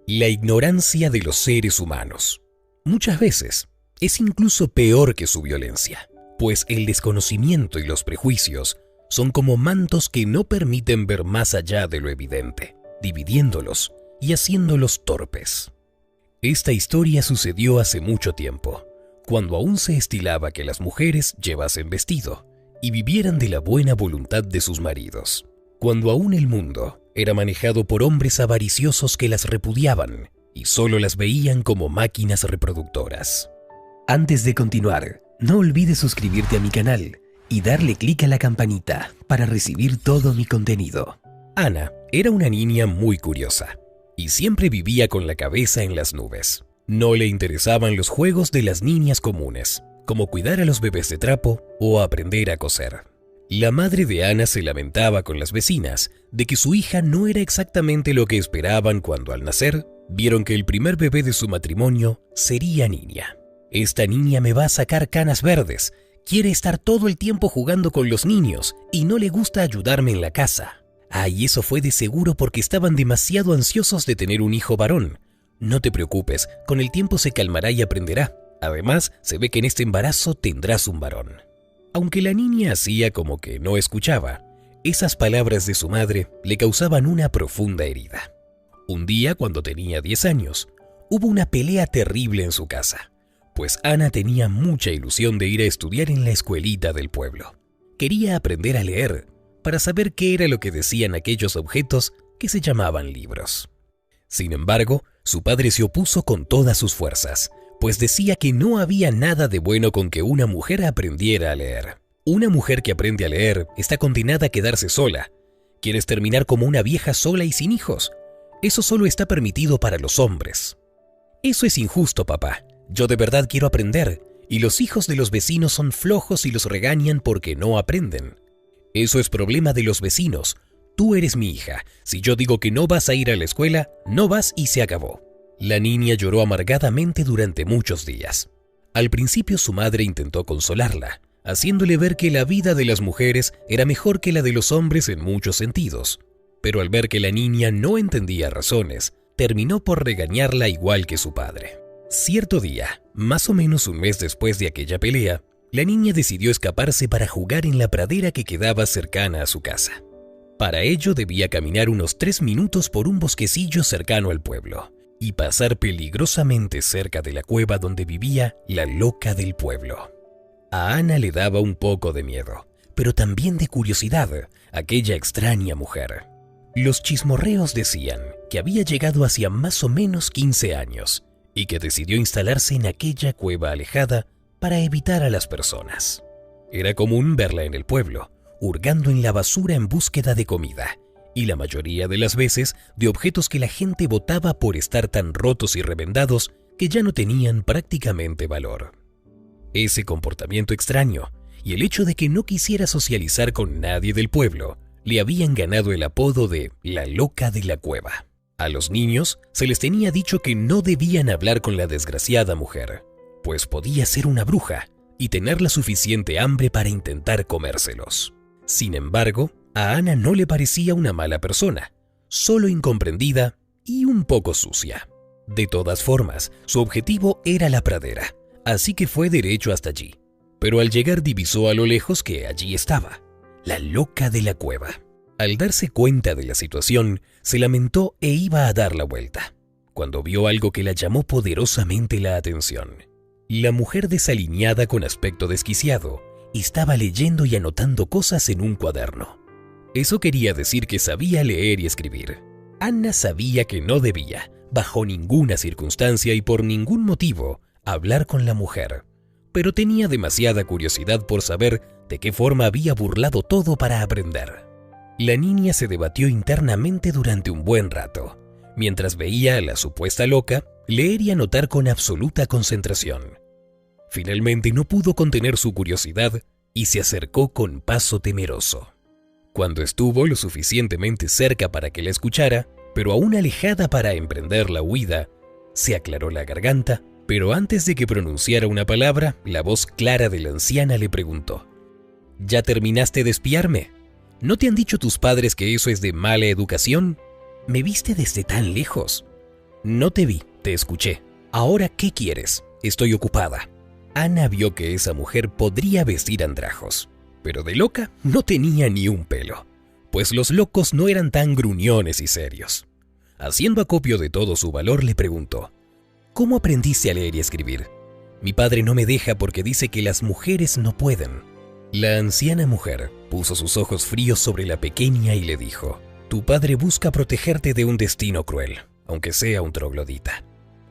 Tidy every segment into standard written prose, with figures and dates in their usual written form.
La ignorancia de los seres humanos. Muchas veces es incluso peor que su violencia, pues el desconocimiento y los prejuicios son como mantos que no permiten ver más allá de lo evidente, dividiéndolos y haciéndolos torpes. Esta historia sucedió hace mucho tiempo, cuando aún se estilaba que las mujeres llevasen vestido y vivieran de la buena voluntad de sus maridos, cuando aún el mundo era manejado por hombres avariciosos que las repudiaban y solo las veían como máquinas reproductoras. Antes de continuar, no olvides suscribirte a mi canal y darle clic a la campanita para recibir todo mi contenido. Ana era una niña muy curiosa y siempre vivía con la cabeza en las nubes. No le interesaban los juegos de las niñas comunes, como cuidar a los bebés de trapo o aprender a coser. La madre de Ana se lamentaba con las vecinas de que su hija no era exactamente lo que esperaban cuando al nacer vieron que el primer bebé de su matrimonio sería niña. Esta niña me va a sacar canas verdes, quiere estar todo el tiempo jugando con los niños y no le gusta ayudarme en la casa. Y eso fue de seguro porque estaban demasiado ansiosos de tener un hijo varón. No te preocupes, con el tiempo se calmará y aprenderá. Además, se ve que en este embarazo tendrás un varón. Aunque la niña hacía como que no escuchaba, esas palabras de su madre le causaban una profunda herida. Un día, cuando tenía 10 años, hubo una pelea terrible en su casa, pues Ana tenía mucha ilusión de ir a estudiar en la escuelita del pueblo. Quería aprender a leer para saber qué era lo que decían aquellos objetos que se llamaban libros. Sin embargo, su padre se opuso con todas sus fuerzas, pues decía que no había nada de bueno con que una mujer aprendiera a leer. Una mujer que aprende a leer está condenada a quedarse sola. ¿Quieres terminar como una vieja sola y sin hijos? Eso solo está permitido para los hombres. Eso es injusto, papá. Yo de verdad quiero aprender, y los hijos de los vecinos son flojos y los regañan porque no aprenden. Eso es problema de los vecinos. Tú eres mi hija. Si yo digo que no vas a ir a la escuela, no vas y se acabó. La niña lloró amargadamente durante muchos días. Al principio su madre intentó consolarla, haciéndole ver que la vida de las mujeres era mejor que la de los hombres en muchos sentidos. Pero al ver que la niña no entendía razones, terminó por regañarla igual que su padre. Cierto día, más o menos un mes después de aquella pelea, la niña decidió escaparse para jugar en la pradera que quedaba cercana a su casa. Para ello debía caminar unos 3 minutos por un bosquecillo cercano al pueblo y pasar peligrosamente cerca de la cueva donde vivía la loca del pueblo. A Ana le daba un poco de miedo, pero también de curiosidad, aquella extraña mujer. Los chismorreos decían que había llegado hacía más o menos 15 años y que decidió instalarse en aquella cueva alejada para evitar a las personas. Era común verla en el pueblo, hurgando en la basura en búsqueda de comida, y la mayoría de las veces de objetos que la gente botaba por estar tan rotos y revendados que ya no tenían prácticamente valor. Ese comportamiento extraño y el hecho de que no quisiera socializar con nadie del pueblo le habían ganado el apodo de la loca de la cueva. A los niños se les tenía dicho que no debían hablar con la desgraciada mujer, pues podía ser una bruja y tener la suficiente hambre para intentar comérselos. Sin embargo, a Ana no le parecía una mala persona, solo incomprendida y un poco sucia. De todas formas, su objetivo era la pradera, así que fue derecho hasta allí. Pero al llegar divisó a lo lejos que allí estaba, la loca de la cueva. Al darse cuenta de la situación, se lamentó e iba a dar la vuelta, cuando vio algo que la llamó poderosamente la atención. La mujer desaliñada con aspecto desquiciado estaba leyendo y anotando cosas en un cuaderno. Eso quería decir que sabía leer y escribir. Ana sabía que no debía, bajo ninguna circunstancia y por ningún motivo, hablar con la mujer, pero tenía demasiada curiosidad por saber de qué forma había burlado todo para aprender. La niña se debatió internamente durante un buen rato, mientras veía a la supuesta loca leer y anotar con absoluta concentración. Finalmente no pudo contener su curiosidad y se acercó con paso temeroso. Cuando estuvo lo suficientemente cerca para que la escuchara, pero aún alejada para emprender la huida, se aclaró la garganta, pero antes de que pronunciara una palabra, la voz clara de la anciana le preguntó: ¿Ya terminaste de espiarme? ¿No te han dicho tus padres que eso es de mala educación? ¿Me viste desde tan lejos? No te vi, te escuché. Ahora, ¿qué quieres? Estoy ocupada. Ana vio que esa mujer podría vestir andrajos, pero de loca no tenía ni un pelo, pues los locos no eran tan gruñones y serios. Haciendo acopio de todo su valor, le preguntó: ¿cómo aprendiste a leer y escribir? Mi padre no me deja porque dice que las mujeres no pueden. La anciana mujer puso sus ojos fríos sobre la pequeña y le dijo: tu padre busca protegerte de un destino cruel, aunque sea un troglodita.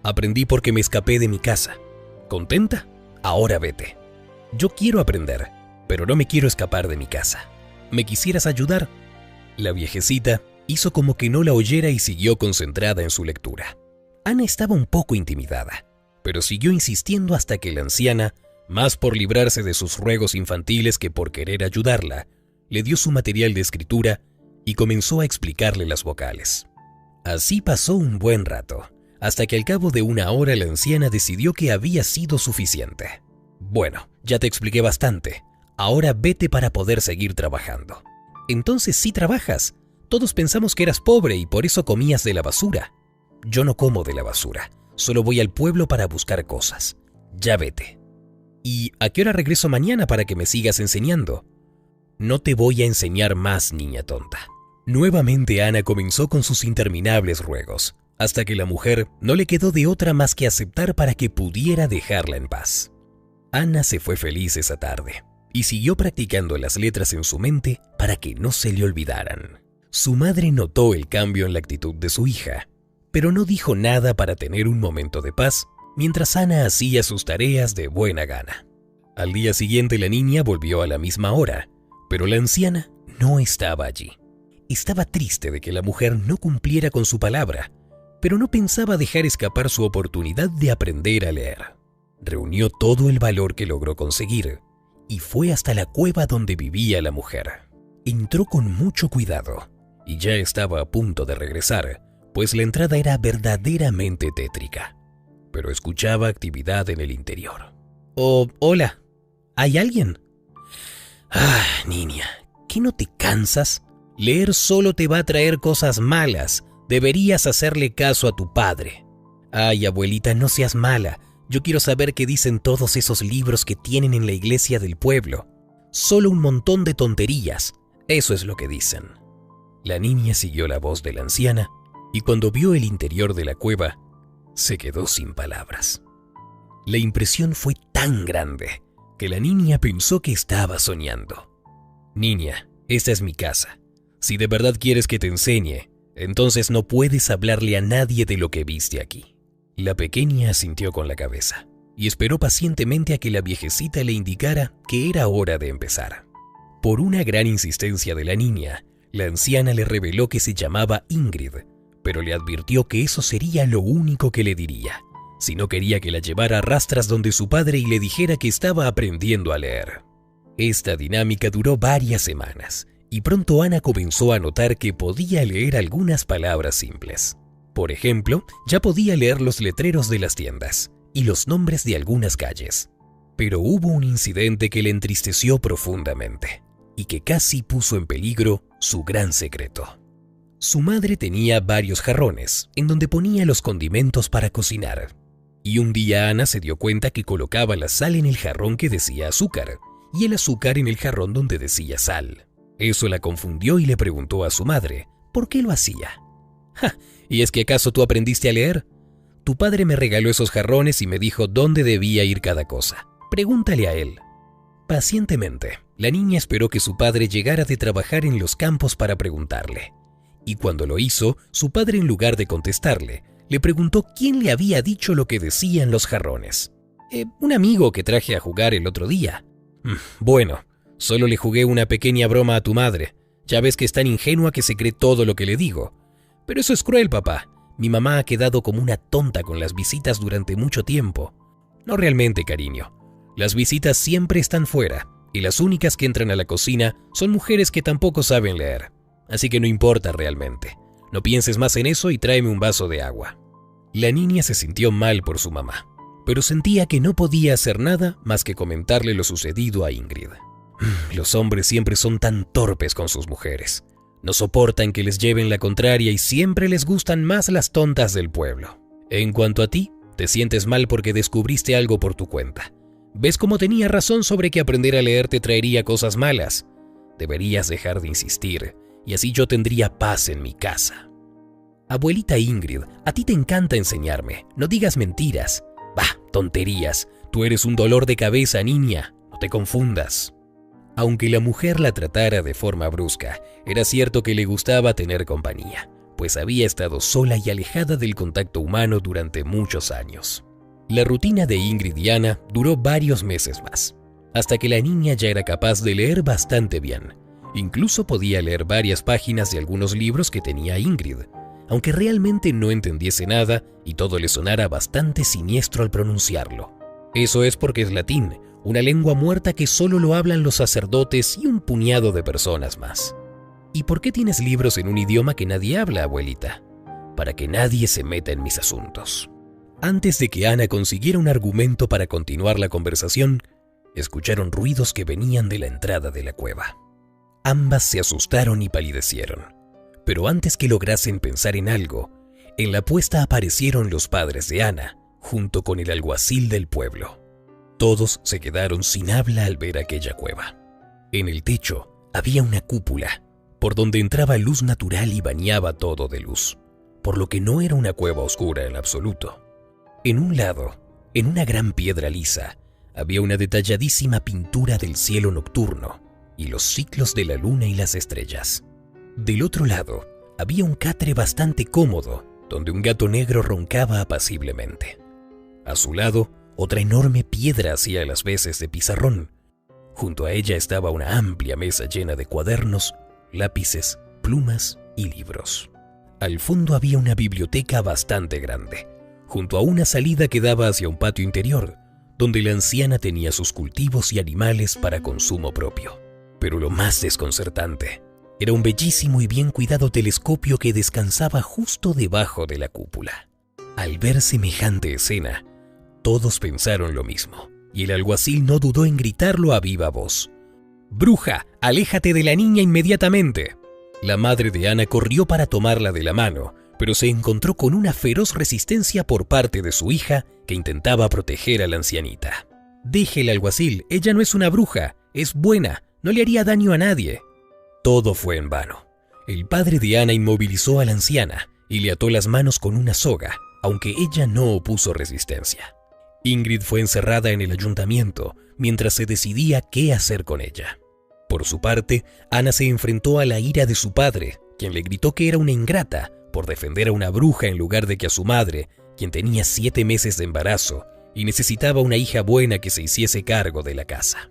Aprendí porque me escapé de mi casa. ¿Contenta? Ahora vete. Yo quiero aprender, pero no me quiero escapar de mi casa. ¿Me quisieras ayudar? La viejecita hizo como que no la oyera y siguió concentrada en su lectura. Ana estaba un poco intimidada, pero siguió insistiendo hasta que la anciana, más por librarse de sus ruegos infantiles que por querer ayudarla, le dio su material de escritura y comenzó a explicarle las vocales. Así pasó un buen rato, hasta que al cabo de una hora la anciana decidió que había sido suficiente. Bueno, ya te expliqué bastante, ahora vete para poder seguir trabajando. Entonces sí trabajas. Todos pensamos que eras pobre y por eso comías de la basura. Yo no como de la basura, solo voy al pueblo para buscar cosas. Ya vete. ¿Y a qué hora regreso mañana para que me sigas enseñando? No te voy a enseñar más, niña tonta. Nuevamente Ana comenzó con sus interminables ruegos, hasta que la mujer no le quedó de otra más que aceptar para que pudiera dejarla en paz. Ana se fue feliz esa tarde y siguió practicando las letras en su mente para que no se le olvidaran. Su madre notó el cambio en la actitud de su hija, pero no dijo nada para tener un momento de paz mientras Ana hacía sus tareas de buena gana. Al día siguiente la niña volvió a la misma hora, pero la anciana no estaba allí. Estaba triste de que la mujer no cumpliera con su palabra, pero no pensaba dejar escapar su oportunidad de aprender a leer. Reunió todo el valor que logró conseguir y fue hasta la cueva donde vivía la mujer. Entró con mucho cuidado y ya estaba a punto de regresar, pues la entrada era verdaderamente tétrica, pero escuchaba actividad en el interior. Oh, hola, ¿hay alguien? Ah, niña, ¿qué no te cansas? Leer solo te va a traer cosas malas. Deberías hacerle caso a tu padre. Ay, abuelita, no seas mala. Yo quiero saber qué dicen todos esos libros que tienen en la iglesia del pueblo. Solo un montón de tonterías. Eso es lo que dicen. La niña siguió la voz de la anciana y cuando vio el interior de la cueva, se quedó sin palabras. La impresión fue tan grande que la niña pensó que estaba soñando. Niña, esta es mi casa. Si de verdad quieres que te enseñe, entonces no puedes hablarle a nadie de lo que viste aquí. La pequeña asintió con la cabeza y esperó pacientemente a que la viejecita le indicara que era hora de empezar. Por una gran insistencia de la niña, la anciana le reveló que se llamaba Ingrid, pero le advirtió que eso sería lo único que le diría, si no quería que la llevara a rastras donde su padre y le dijera que estaba aprendiendo a leer. Esta dinámica duró varias semanas, y pronto Ana comenzó a notar que podía leer algunas palabras simples. Por ejemplo, ya podía leer los letreros de las tiendas y los nombres de algunas calles. Pero hubo un incidente que le entristeció profundamente y que casi puso en peligro su gran secreto. Su madre tenía varios jarrones en donde ponía los condimentos para cocinar. Y un día Ana se dio cuenta que colocaba la sal en el jarrón que decía azúcar y el azúcar en el jarrón donde decía sal. Eso la confundió y le preguntó a su madre por qué lo hacía. ¡Ja! ¿Y es que acaso tú aprendiste a leer? Tu padre me regaló esos jarrones y me dijo dónde debía ir cada cosa. Pregúntale a él. Pacientemente, la niña esperó que su padre llegara de trabajar en los campos para preguntarle. Y cuando lo hizo, su padre, en lugar de contestarle, le preguntó quién le había dicho lo que decían los jarrones. Un amigo que traje a jugar el otro día. Bueno, solo le jugué una pequeña broma a tu madre. Ya ves que es tan ingenua que se cree todo lo que le digo. Pero eso es cruel, papá. Mi mamá ha quedado como una tonta con las visitas durante mucho tiempo. No realmente, cariño. Las visitas siempre están fuera, y las únicas que entran a la cocina son mujeres que tampoco saben leer. Así que no importa realmente. No pienses más en eso y tráeme un vaso de agua. La niña se sintió mal por su mamá, pero sentía que no podía hacer nada más que comentarle lo sucedido a Ingrid. Los hombres siempre son tan torpes con sus mujeres. No soportan que les lleven la contraria y siempre les gustan más las tontas del pueblo. En cuanto a ti, te sientes mal porque descubriste algo por tu cuenta. ¿Ves cómo tenía razón sobre que aprender a leer te traería cosas malas? Deberías dejar de insistir, y así yo tendría paz en mi casa. Abuelita Ingrid, a ti te encanta enseñarme. No digas mentiras. Bah, tonterías. Tú eres un dolor de cabeza, niña. No te confundas. Aunque la mujer la tratara de forma brusca, era cierto que le gustaba tener compañía, pues había estado sola y alejada del contacto humano durante muchos años. La rutina de Ingrid y Ana duró varios meses más, hasta que la niña ya era capaz de leer bastante bien. Incluso podía leer varias páginas de algunos libros que tenía Ingrid, aunque realmente no entendiese nada y todo le sonara bastante siniestro al pronunciarlo. Eso es porque es latín, una lengua muerta que solo lo hablan los sacerdotes y un puñado de personas más. ¿Y por qué tienes libros en un idioma que nadie habla, abuelita? Para que nadie se meta en mis asuntos. Antes de que Ana consiguiera un argumento para continuar la conversación, escucharon ruidos que venían de la entrada de la cueva. Ambas se asustaron y palidecieron. Pero antes que lograsen pensar en algo, en la puesta aparecieron los padres de Ana, junto con el alguacil del pueblo. Todos se quedaron sin habla al ver aquella cueva. En el techo había una cúpula, por donde entraba luz natural y bañaba todo de luz, por lo que no era una cueva oscura en absoluto. En un lado, en una gran piedra lisa, había una detalladísima pintura del cielo nocturno y los ciclos de la luna y las estrellas. Del otro lado, había un catre bastante cómodo, donde un gato negro roncaba apaciblemente. A su lado, otra enorme piedra hacía las veces de pizarrón. Junto a ella estaba una amplia mesa llena de cuadernos, lápices, plumas y libros. Al fondo había una biblioteca bastante grande, junto a una salida que daba hacia un patio interior, donde la anciana tenía sus cultivos y animales para consumo propio. Pero lo más desconcertante era un bellísimo y bien cuidado telescopio que descansaba justo debajo de la cúpula. Al ver semejante escena, todos pensaron lo mismo, y el alguacil no dudó en gritarlo a viva voz. «¡Bruja, aléjate de la niña inmediatamente!». La madre de Ana corrió para tomarla de la mano, pero se encontró con una feroz resistencia por parte de su hija que intentaba proteger a la ancianita. «Déjela, alguacil, ella no es una bruja, es buena, no le haría daño a nadie». Todo fue en vano. El padre de Ana inmovilizó a la anciana y le ató las manos con una soga, aunque ella no opuso resistencia. Ingrid fue encerrada en el ayuntamiento mientras se decidía qué hacer con ella. Por su parte, Ana se enfrentó a la ira de su padre, quien le gritó que era una ingrata por defender a una bruja en lugar de que a su madre, quien tenía 7 meses de embarazo y necesitaba una hija buena que se hiciese cargo de la casa.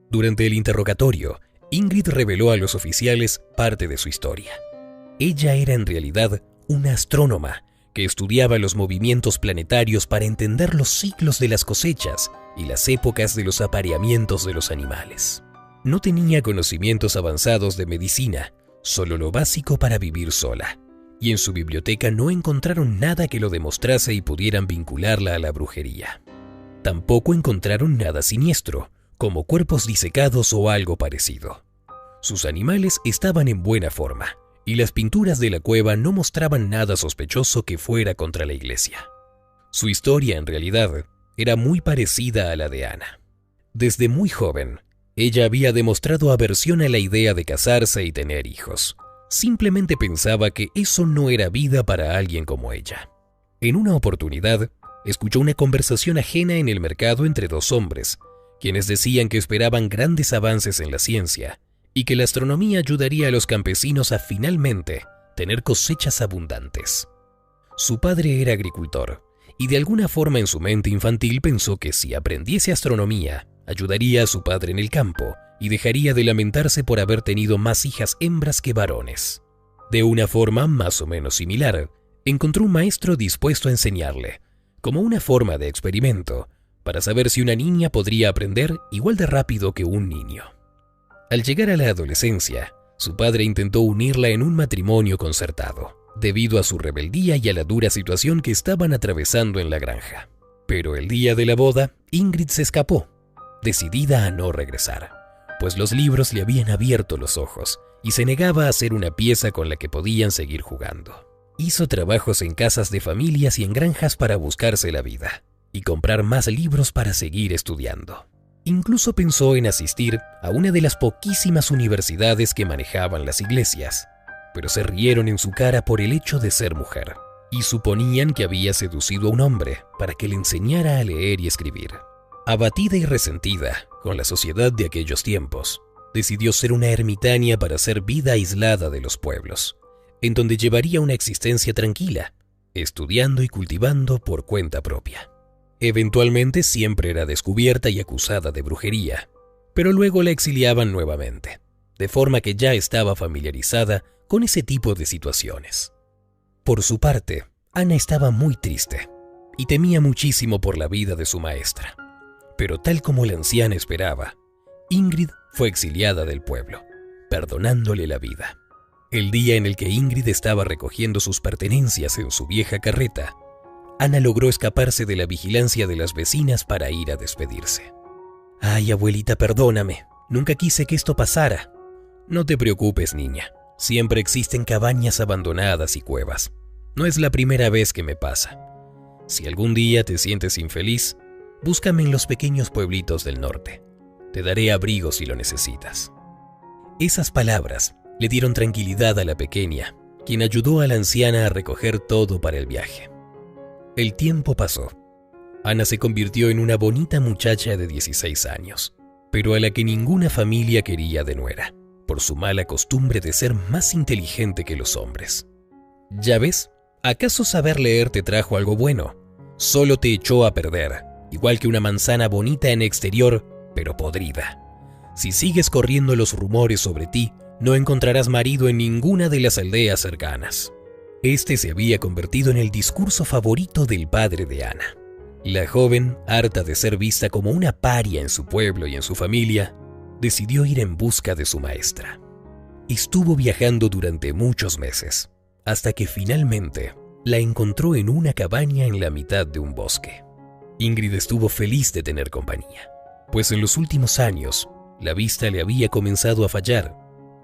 Durante el interrogatorio, Ingrid reveló a los oficiales parte de su historia. Ella era en realidad una astrónoma que estudiaba los movimientos planetarios para entender los ciclos de las cosechas y las épocas de los apareamientos de los animales. No tenía conocimientos avanzados de medicina, solo lo básico para vivir sola, y en su biblioteca no encontraron nada que lo demostrase y pudieran vincularla a la brujería. Tampoco encontraron nada siniestro, como cuerpos disecados o algo parecido. Sus animales estaban en buena forma, y las pinturas de la cueva no mostraban nada sospechoso que fuera contra la iglesia. Su historia, en realidad, era muy parecida a la de Ana. Desde muy joven, ella había demostrado aversión a la idea de casarse y tener hijos. Simplemente pensaba que eso no era vida para alguien como ella. En una oportunidad, escuchó una conversación ajena en el mercado entre 2 hombres, quienes decían que esperaban grandes avances en la ciencia y que la astronomía ayudaría a los campesinos a finalmente tener cosechas abundantes. Su padre era agricultor y de alguna forma en su mente infantil pensó que si aprendiese astronomía, ayudaría a su padre en el campo y dejaría de lamentarse por haber tenido más hijas hembras que varones. De una forma más o menos similar, encontró un maestro dispuesto a enseñarle, como una forma de experimento, para saber si una niña podría aprender igual de rápido que un niño. Al llegar a la adolescencia, su padre intentó unirla en un matrimonio concertado, debido a su rebeldía y a la dura situación que estaban atravesando en la granja. Pero el día de la boda, Ingrid se escapó, decidida a no regresar, pues los libros le habían abierto los ojos y se negaba a ser una pieza con la que podían seguir jugando. Hizo trabajos en casas de familias y en granjas para buscarse la vida y comprar más libros para seguir estudiando. Incluso pensó en asistir a una de las poquísimas universidades que manejaban las iglesias, pero se rieron en su cara por el hecho de ser mujer y suponían que había seducido a un hombre para que le enseñara a leer y escribir. Abatida y resentida con la sociedad de aquellos tiempos, decidió ser una ermitaña para hacer vida aislada de los pueblos, en donde llevaría una existencia tranquila, estudiando y cultivando por cuenta propia. Eventualmente siempre era descubierta y acusada de brujería, pero luego la exiliaban nuevamente, de forma que ya estaba familiarizada con ese tipo de situaciones. Por su parte, Ana estaba muy triste y temía muchísimo por la vida de su maestra. Pero tal como la anciana esperaba, Ingrid fue exiliada del pueblo, perdonándole la vida. El día en el que Ingrid estaba recogiendo sus pertenencias en su vieja carreta, Ana logró escaparse de la vigilancia de las vecinas para ir a despedirse. «Ay, abuelita, perdóname. Nunca quise que esto pasara». «No te preocupes, niña. Siempre existen cabañas abandonadas y cuevas. No es la primera vez que me pasa. Si algún día te sientes infeliz, búscame en los pequeños pueblitos del norte. Te daré abrigo si lo necesitas». Esas palabras le dieron tranquilidad a la pequeña, quien ayudó a la anciana a recoger todo para el viaje. El tiempo pasó. Ana se convirtió en una bonita muchacha de 16 años, pero a la que ninguna familia quería de nuera, por su mala costumbre de ser más inteligente que los hombres. ¿Ya ves? ¿Acaso saber leer te trajo algo bueno? Solo te echó a perder, igual que una manzana bonita en exterior, pero podrida. Si sigues corriendo los rumores sobre ti, no encontrarás marido en ninguna de las aldeas cercanas. Este se había convertido en el discurso favorito del padre de Ana. La joven, harta de ser vista como una paria en su pueblo y en su familia, decidió ir en busca de su maestra. Estuvo viajando durante muchos meses, hasta que finalmente la encontró en una cabaña en la mitad de un bosque. Ingrid estuvo feliz de tener compañía, pues en los últimos años la vista le había comenzado a fallar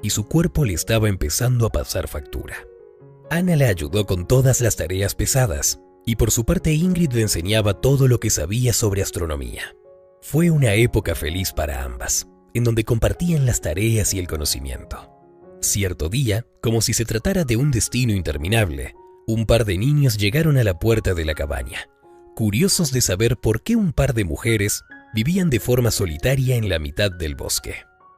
y su cuerpo le estaba empezando a pasar factura. Ana la ayudó con todas las tareas pesadas y por su parte Ingrid le enseñaba todo lo que sabía sobre astronomía. Fue una época feliz para ambas, en donde compartían las tareas y el conocimiento. Cierto día, como si se tratara de un destino interminable, un par de niños llegaron a la puerta de la cabaña, curiosos de saber por qué un par de mujeres vivían de forma solitaria en la mitad del bosque.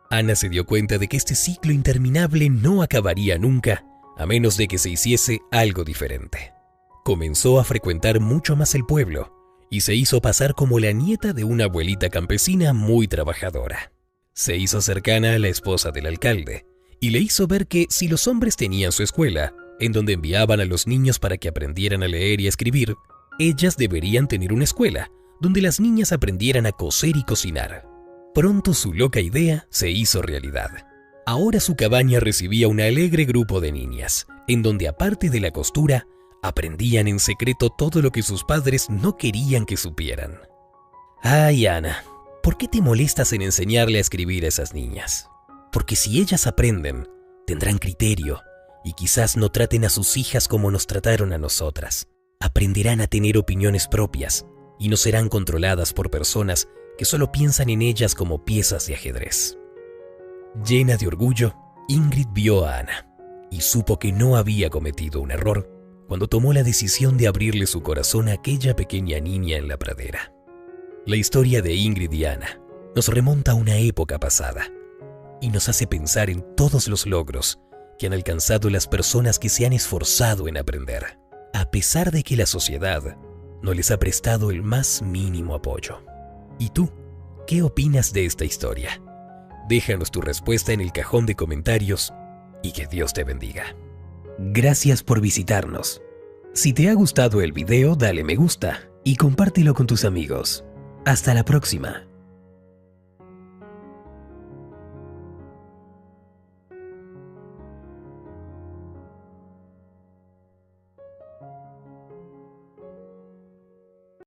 Ana se dio cuenta de que este ciclo interminable no acabaría nunca, a menos de que se hiciese algo diferente. Comenzó a frecuentar mucho más el pueblo y se hizo pasar como la nieta de una abuelita campesina muy trabajadora. Se hizo cercana a la esposa del alcalde y le hizo ver que si los hombres tenían su escuela, en donde enviaban a los niños para que aprendieran a leer y a escribir, ellas deberían tener una escuela donde las niñas aprendieran a coser y cocinar. Pronto su loca idea se hizo realidad. Ahora su cabaña recibía un alegre grupo de niñas, en donde aparte de la costura, aprendían en secreto todo lo que sus padres no querían que supieran. Ay, Ana, ¿por qué te molestas en enseñarle a escribir a esas niñas? Porque si ellas aprenden, tendrán criterio y quizás no traten a sus hijas como nos trataron a nosotras. Aprenderán a tener opiniones propias y no serán controladas por personas que solo piensan en ellas como piezas de ajedrez. Llena de orgullo, Ingrid vio a Ana y supo que no había cometido un error cuando tomó la decisión de abrirle su corazón a aquella pequeña niña en la pradera. La historia de Ingrid y Ana nos remonta a una época pasada y nos hace pensar en todos los logros que han alcanzado las personas que se han esforzado en aprender, a pesar de que la sociedad no les ha prestado el más mínimo apoyo. ¿Y tú? ¿Qué opinas de esta historia? Déjanos tu respuesta en el cajón de comentarios y que Dios te bendiga. Gracias por visitarnos. Si te ha gustado el video, dale me gusta y compártelo con tus amigos. Hasta la próxima.